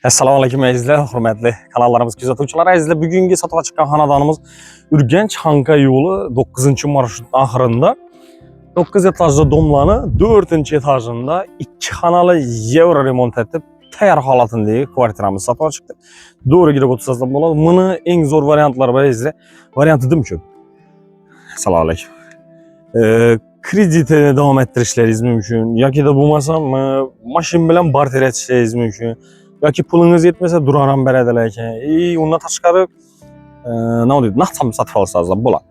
Assalamu alaykum əzizlər, hörmətli kanallarımız kuzatuvchilar. Əzizlər, bugünkü satışa çıxan xanadanımız Ürgənç Xanqa yolu 9-cu marşrutun axırında 9 etajlı domlanı 4-cü etajında 2 xanalı euro remont edib təyar halatındakı kvartiramız satışa çıxdı. Doğru girib otursazdan болады. Bunu en zor variantlar var əzizlər. Variantı dedim ki. Assalamu alaykum. Krediti davam ettirişləriniz mümkün. Ya ki da bulmasam maşın bilan barter etişləriniz mümkün. Ya ki pulunuz yetməsə duraram bələdələrkən. Ondan təşqarı nə deyir? Naxtam satıb alsanızlar болады.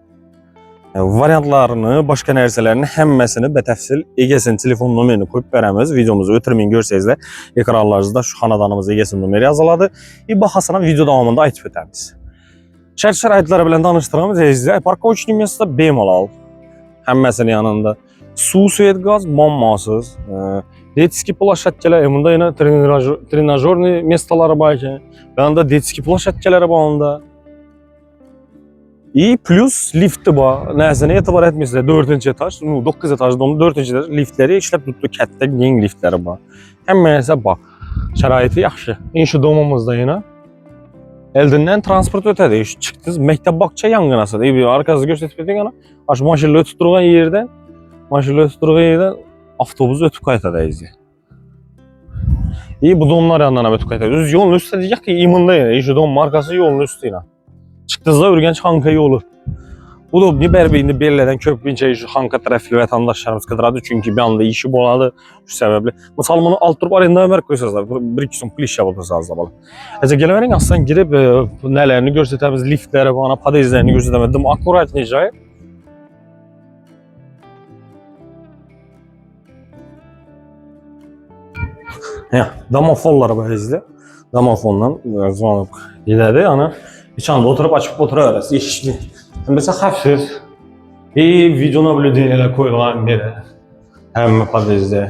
Variantlarını, başqa nərsələrini həmməsini bətəfsil Egesin telefon numarini qoyub verəmiz. Videomuzu ötürməyin görsənizlər. Ekranlarınızda şu xanadanımız Egesin numara yazıladı. Baxasana video davamında aytıb ötəmiz. Şərt şəraitləri bilən danışdırmamız əzizlər. Parkovçinin məsələ bemalal. Həmməsinin yanında. Su, svet, qaz, bommasız. Детский площадкалар, bunda yine trenajörni месталары бар ekan. Yanında детский площадкалары бар onda. Plus lifti var. Nəsəne etibar etmirsizlər 4-cü etaj, 9 etajda onun 4-cü etaj liftləri işləb tutdu, kətdə yeni liftləri var. Həmməyəsə bax. Şəraiti yaxşı. İnşa domumuzda yenə Eldindən transport ötədi. Çıxdınız məktəb bağça yanğınasıdır. Arkası göstərib yana. Aş maşınla tutduğun yerdən avtobus ötüb qayıtadayız. Bu domlar yandan ötüb qayıtadayız. Öz yolun üstü deyək ki, imında yəni. Şu dom markası yolun üstü ilə. Çıxdınızda Ürgənç Xanqa yolu. Bu da bir bərbəyində Berlədən köpüncə şu Xanqa tərəfli vətəndaşlarımız qıdıradı. Çünki bir anda işi boladı şu səbəblə. Misal bunu alt durub arendaya verib qoysanızlar. 1-2 son pul iş yapılırsanızlar bala.Əcə gəlmərin aslan girib nələrini göstərəmiz, liftləri, bana podezlərini göstərəmədim. Akkurat necə? Ya, damofonları var izlə. Damofondan zvanıb gedədi. Yəni, heç anda oturub açıb oturarız. İşli. Mesela hafif. Video nablüdeniyeler koyulan biri. Hem podezdə.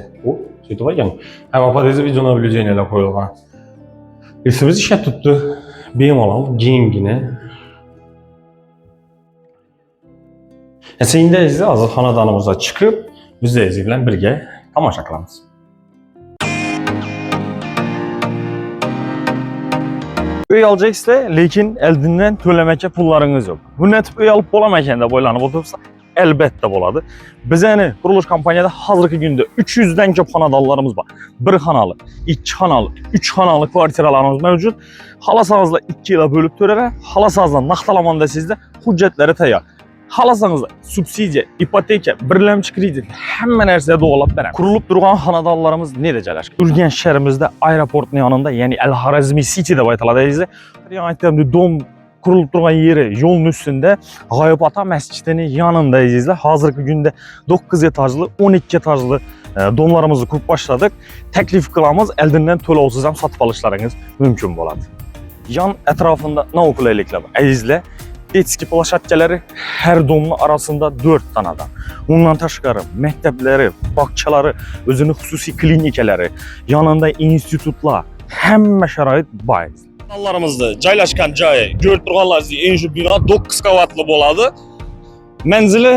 Şeydi var yani. Hem podezdə video nablüdeniyeler koyulan. Birimiz işe tuttu. Benim olan giyingini. Indi izlə, azad xanadanımıza çıxıb biz də izləyirlə birgə tamaşa qılamız. Öy alacaqsa, lakin əldindən töləməkə pullarınız yox. Bu nə tip öy alıb bola məkanda boylanıb oturubsa, əlbəttə boladı. Biz yəni quruluş kompaniyada hazırki gündə 300-dən çox xanadallarımız var. 1 xanalı, 2 xanalı, 3 xanalı kvartiralarımız mövcud. Halasanızla 2 ilə bölüb törərə, halasanızla naxtalamanda sizdə hüccətləri təyyar. Halasanızda subsidiya, ipoteka, birləmçi kredit həmmə nərsədə olub bərəm. Kurulub durğan xanadallarımız nə edəcəklər? Ürgənç şəhərimizdə aeroportun yanında, yəni Əl-Xarazmi City-də baytaladayız. Yəni dom kurulub durğan yeri yolun üstündə Qayıb Ata məscidinin yanındayız. Hazırki gündə 9 etajlı, 12 etajlı domlarımızı qurub başladıq. Təklif qılamız əldindən tölə olsuz həm satıb alışlarınız mümkün oladı. Yan ətrafında nə okulaylıqlar var? Əzizlə. Детский площадкаları hər domun arasında 4 danadan. Ondan təşqarı məktəbləri, bağçaları, özünün xüsusi klinikələri, yanında institutlar, həmmə şərait var. Kanallarımızda caylaşkan cayı görüb durğanlar en bina 9 qavatlı boladı. Mənzili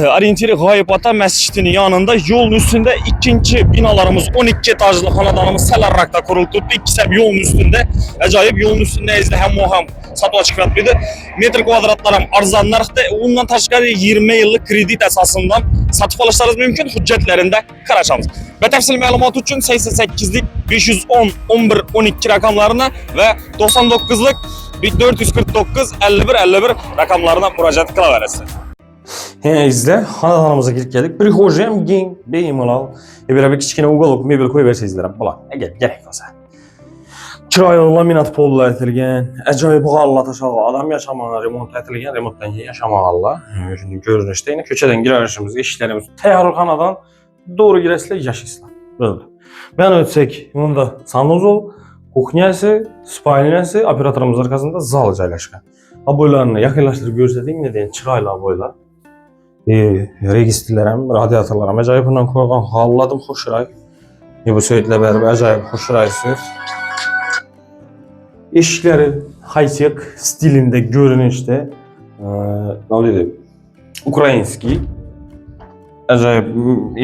orientiri Qayıb Ata məscidinin yanında yolun üstündə ikinci binalarımız 12 etajlı xanadanımız Sələrraqda kurulub tutdu. İkisi yolun üstündə. Acayip yolun üstündə izlə həm o həm satı açıq fiyatlıdır. Metr kvadratlarım arzan narxda. Ondan təşqarı 20 yıllık kredit əsasından satıb alışlarınız mümkün. Hüccətlərində qaraşamız. Və təfsil məlumat üçün 88'lik 510 11 12 rakamlarına və 99'lık 449 51 51 rakamlarına müracaat qıla verəsiniz. İzlə, xanadanımıza girib gəldik. Prihojiyam gen, beyimalal. Bir kiçikine uqalıq, mebel koy versə izlərəm. Bula, gərək olsa. Kirayə laminat pollar etilgən, əcayib ağalla taşağı, adam yaşamağa remont etilgən, remontdan yaşamağa Allah. Şimdi görünüşdə yine köçədən girərişimiz, işlərimiz təyarlı xanadan doğru girəsilə yaşayısılar. Böyle. Ben ötsək, bunda sanuzol, kuxnyası, spalnyası, operatorumuz arkasında zal caylaşqan. Aboylarını yaxınlaşdırıb görsədiyim nə deyən, çırayla aboylar. Registrlərim, radiatorlarım acayip bundan koyğan halladım xoşray. Bu söylə bərabər acayip xoşraysınız. İşləri high-tech stilində görünüşdə nə oluyor? Ukrayinski acayip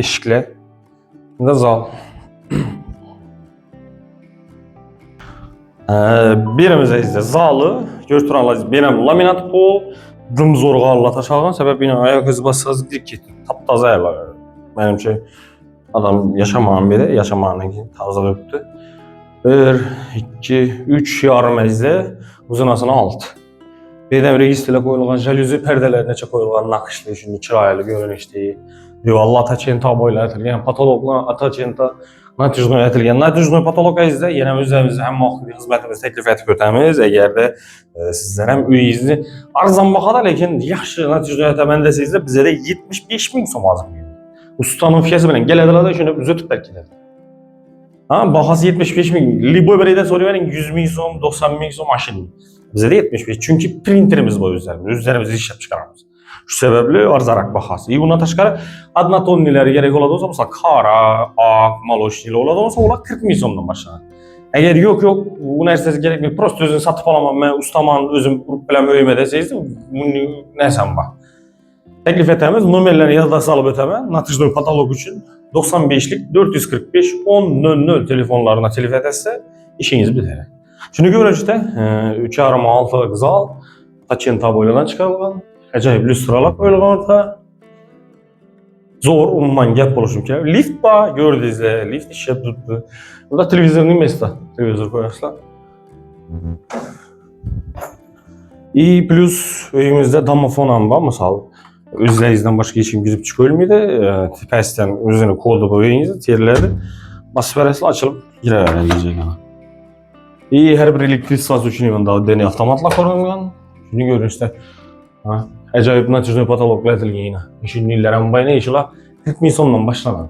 işlər. Da zal. Birimizə izlə zalı, götürənlər benim laminat pol, dımzorğa Allah taşalğan səbəb yine ayak izi basırız bir getdi. Taptaza ayarlar. Benimki adam yaşamağın biri, yaşamağının tarzı öptü. 1, 2, 3 yarım izlə, uzunasına 6. Birdən registrlə qoyulğan jaluzi pərdələr neçə qoyulğan nakışlı üçün kirayalı görünüşdəyi. Divallar ataçenta boylar atılgan, patologlar ataçenta natijnoy atılgan. Natijnoy patoloqa izlə yenə özümüz həm məxfi xidmətimiz təklif edib ötəmiz. Əgər də sizlər həm üyünüzü arzan baxada, lakin yaxşı natijnoy atəməndəsizdə bizə də 75.000 som lazım. Ustanın fiyatı bilən gələdilər də şunu bizə tutaq gedər. Ha, bahası 75.000. Liboy bireydə soruyor 100.000 som, 90.000 som maşın. Bizə də 75. Çünki printerimiz var üzərimiz iş yapıb çıxarmız. Şu sebeple arzarak bahası. Buna taşkara adına tonnileri gerek oladı olsa mesela kara, ak, maloşnili oladı olsa ola 40.000 somdan başlanır. Eğer yok bu nersesi gerekmiyor. Prost özünü satıp alamam ben ustaman özüm grup biləm öyüm edəsiyiz. Bunu nəsən bax. Təklif etəmiz numerləri yazda salıb ötəmə. Natijnoy patolog üçün 95'lik 445 1000 telefonlarına telif edəsə işiniz biter. Şimdi görüntüdə 3,6 qızal taçenta boylanan çıxarılğan. Acayip lüstralar koyulğan orta. Zor, umman gəp oluşum ki. Lift var, gördünüz de, lift iş yap tuttu. Burada televizorun mesle, televizor koyarslar. İyi plus evimizde damafon var, misal. Özlerinizden başka işim girip çıkılmıydı. Tipəsdən özünü kodu koyuyunca, terləri basferesle açılıp girələr. İyi, her bir elektrik sazı üçün daha deney avtomatla korungan. Şimdi görürsünüz. Acayip natijnoy patologlar edilgen yine. İşin illərin bayına işilə 40.000 somdan başlanır.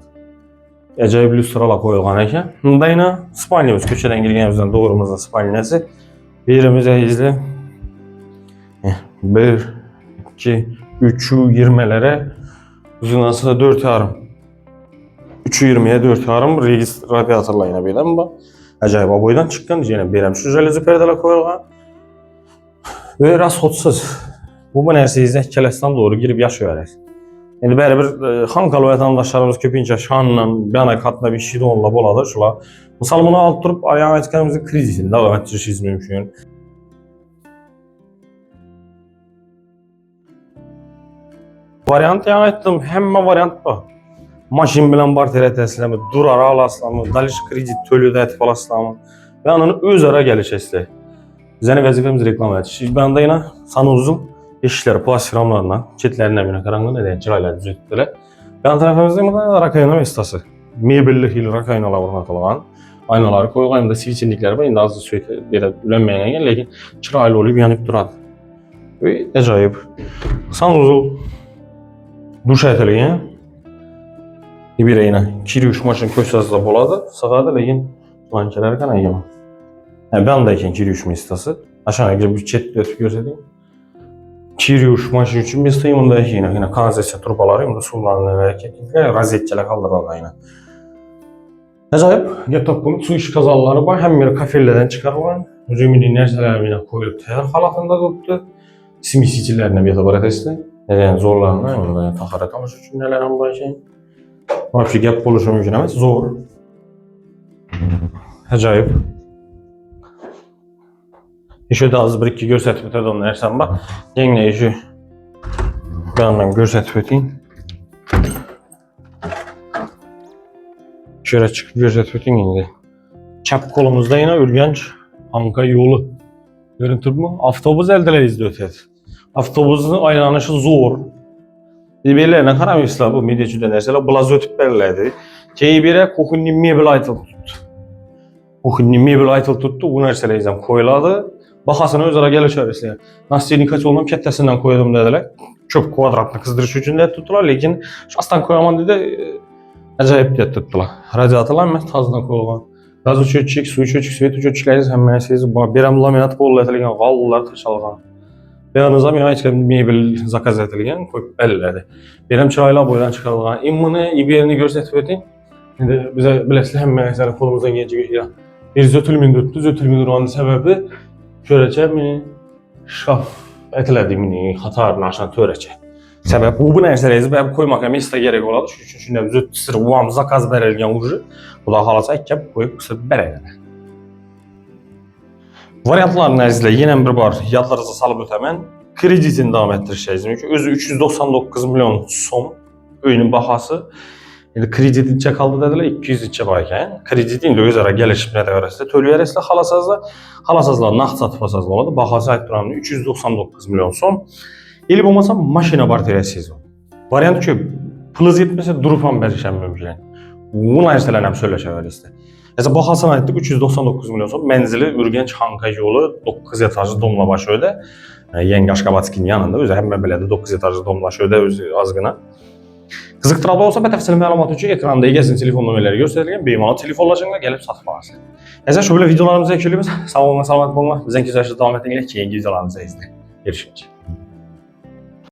Acayip lüstralar koyulğan ekan. Bunda yine Spanya'mız köçeden girgenimizden doğrumuzda Spanya'sı. Birimizə izlə. 1, 2, 3'ü 20'lere uzunası da 4 yarım. 3'ü 20'ye 4 yarım radiatorla yine biləm bax. Acayip boydan çıqqan yine birəm şu jaluzi pərdələr koyulğan. Ve rashodsuz. Bu nərsizdə kələsdən doğru girib yaşayarıq. Yani bəli bir Xankalı vətəndaşlarımız köpüncə şanla, bəyanay katına bir şey de onunla boladır. Şula. Misal bunu alıp durup ayağın etkəmizin krizisini devam ettirişiniz mümkün. Variant ya ettim, həmmə variant var. Maşin bilən barter etəsiləmi, durar alasılamı, daliş kredit tölüdə etib alasılamı. Və anını öz ara gəlişəsilə. Bizəni vəzifəmiz reklam edir. Ben de yine sanuzum eşikləri plastik ramlarla, çetlərinə binə qaranlıq neden kirayla düzəltdilər. Yan tərəfimizdə Rakayna Vestası. Mebelli hil Rakaynalar ornatılğan. Aynaları koyulğan da silçinlikləri var. İndi azı söylə belə ülənməyən gəl, lakin kiraylı olub yanıb duradı. Və acayip. Sanuzu duş ətilgən. Bir yine kiriş maşın köşəsində boladı. Sağadı, lakin lankələri qanayım. Ben de iken kiriş mestası. Aşağıya girip bir çet göstereyim. Kiriş maşın için mestayımında yine kanalizasyon turbaları, yine sularını ve rozetçiler kaldırıldı yine. Acayip yatak su iş kazaları var. Hem bir kafelerden çıkarılan, rümünün nerselerine koyulup ter halatında tuttu. Simisicilerine bir tabi testi. Yani zorlarına, takaret alış için neler anlayacağım. Vapşı gap oluşu mümkün ama zor. Acayip. İşte de az bir iki görsətib ötədi onu ərsən bax. Yenə işi ben görsətib ötəyim. Şöyle çıkıp görsətib ötəyim indi. Çap kolumuzda yine Ülgənc Anka yolu. Görüntü mü? Avtobus əldə izlə ötədi. Avtobusun aylanışı zor. Belə nə qaramışlar bu mediaçı dönərsə, blaz ötüb bərlədi. K1'e Kokunni mebel aytıl tuttu. Kokunni mebel aytıl tuttu. Bu nərsələ izəm koyuladı. Baxasına öz ara gəlişər istəyir. Nasıl kaç olmam kəttəsindən koydum dedilər. Köp kvadratını kızdırış üçün də tutdular. Lakin şahsdan koyamam dedi. Acayip də tutdular. Radiatorlar mən tazdan koyulğan. Gaz uçuçuk, su uçuçuk, svet uçuçuklarınız həmməsiz. Birəm laminat bol etilgən, qallılar taşalğan. Beyanıza bir heç mebel zakaz etilgən, koyub bəllədi. Birəm çırayla boydan çıxarılğan. İmmini, İBR'ini görsətib ötəyim. İndi bizə biləsilə həmməsilə kolumuzdan gələcək. Bir zötülmündürdü. Zötülmündürün səbəbi görəcəmi şaf etilədiyini xatarını aşan törəcək. Səbəb bu nərsələri bəb koymaq əməkdə gerek oladı. Çünki zötülsür uvam zakaz verilgən ucu. Bu da halasa ikkəb koyub qısıb bərəyə. Variantlarını əzizlə yenə bir bar yadlarınıza salıb ötəmən kreditini davam etdirəcəyiz. Çünki özü 399 milyon som öyünün bahası. İndi kreditini çək aldı dedilər 200 içə baykən. Krediti indi öz ara gəlişib nə dəyərəsində tölüyərəsilə halasazla nağd satıb oladı. Bahası ayıb duran 399 milyon som. Eli olmasa maşına barteriyəsiz o. Variant ki, pulunuz yetməsə durufan bərişən mümkün. Bununla hərsələnəm söyləşə verirsə. Mesela bahasına aitlik 399 milyon son. Menzili Ürgenç Hanka yolu 9 etajlı Domlabaşı öde. Yengaş Qabatskinin yanında. Özü həmmə belədə 9 etajlı Domlabaşı öde özü azgına. Qızıqtırada olsa bətəfsili məlumat üçün ekranda gəlsin telefon nömrələri göstərilən beymanlı telefonlarına gəlib satıb alırsın. Nəzər şöyle videolarımızı ekliyoruz. Sağ olun, selamet olun. Bizden güzel davam ettiğiniz için yeni videolarımızı izleyin. Görüşürüz.